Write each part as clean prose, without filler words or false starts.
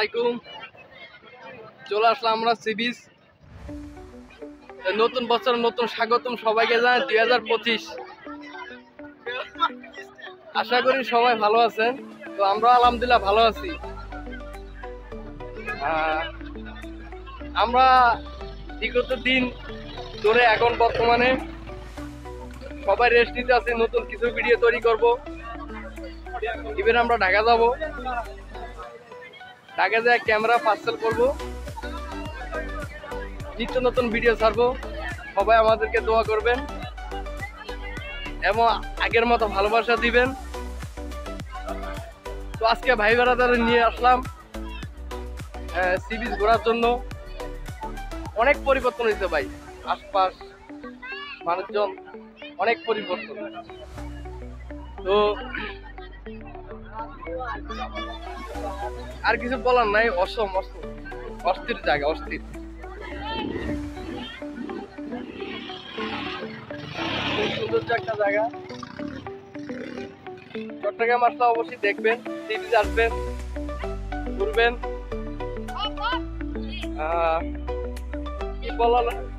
আলাইকুম। চলে আসলাম আমরা সি বিচ। নতুন বছর নতুন স্বাগতম সবাইকে জানাই 2025। আশা করি সবাই ভালো আছেন। তো আমরা আলহামদুলিল্লাহ ভালো আছি। আমরা বিগত দিন ধরে এখন বর্তমানে সবাই রেস্ট নিতে আছি, নতুন কিছু ভিডিও তৈরি করব। ইভেন আমরা ঢাকা যাব, ঢাকা যায় ক্যামেরা পার্সেল করব, নিত্য নতুন ভিডিও ছাড়বো। সবাই আমাদেরকে দোয়া করবেন এবং আগের মতো ভালোবাসা দিবেন। তো আজকে ভাই বেড়াদার নিয়ে আসলাম সি বিচ ঘোরার জন্য। অনেক পরিবর্তন হয়েছে ভাই, আশপাশ মানুষজন অনেক পরিবর্তন। তো আর কিছু বলার নাই, অস্থির জায়গা, অস্থির। খুব সৌন্দর্য একটা জায়গা। চট্টগ্রাম আসলে অবশ্যই দেখবেন, সি বিচ আসবেন, ঘুরবেন।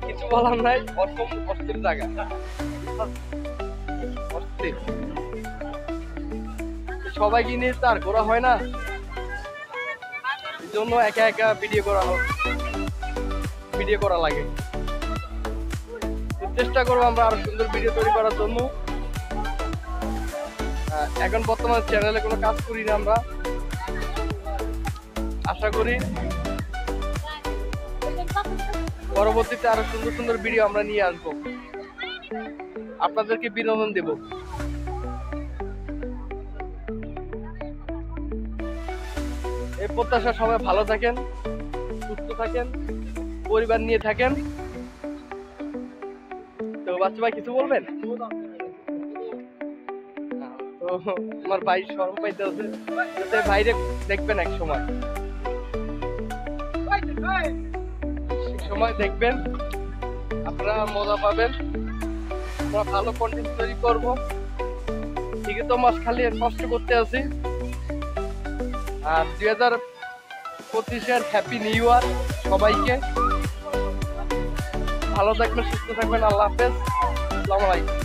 কিছু বলার নাই, অস্থির জায়গা, অস্থির। সবাইকে নিয়ে তো আর ঘোরা হয় না, এই জন্য একা একা ভিডিও করা লাগে। চেষ্টা করবো আমরা আরো সুন্দর ভিডিও তৈরি করার জন্য। এখন বর্তমানে চ্যানেলে কোনো কাজ করি না আমরা। আশা করি পরবর্তীতে আরো সুন্দর সুন্দর ভিডিও আমরা নিয়ে আসবো, আপনাদেরকে বিনোদন দেব। এই প্রত্যাশা সবাই ভালো থাকেন, সুস্থ থাকেন, পরিবার নিয়ে থাকেন। তো বাচ্চা ভাই কিছু বলবেন? তো আমার ভাই শরম পাইতে আছে, ভাইরে দেখবেন এক সময় দেখবেন, আপনারা মজা পাবেন। আমরা ভালো কন্টেন্ট তৈরি করবো। ঠিকই তো মাস খালি কষ্ট করতে আছি। আর 2025-এর হ্যাপি নিউ ইয়ার সবাইকে। ভালো থাকবেন, সুস্থ থাকবেন। আল্লাহ হাফেজ, আসসালামু আলাইকুম।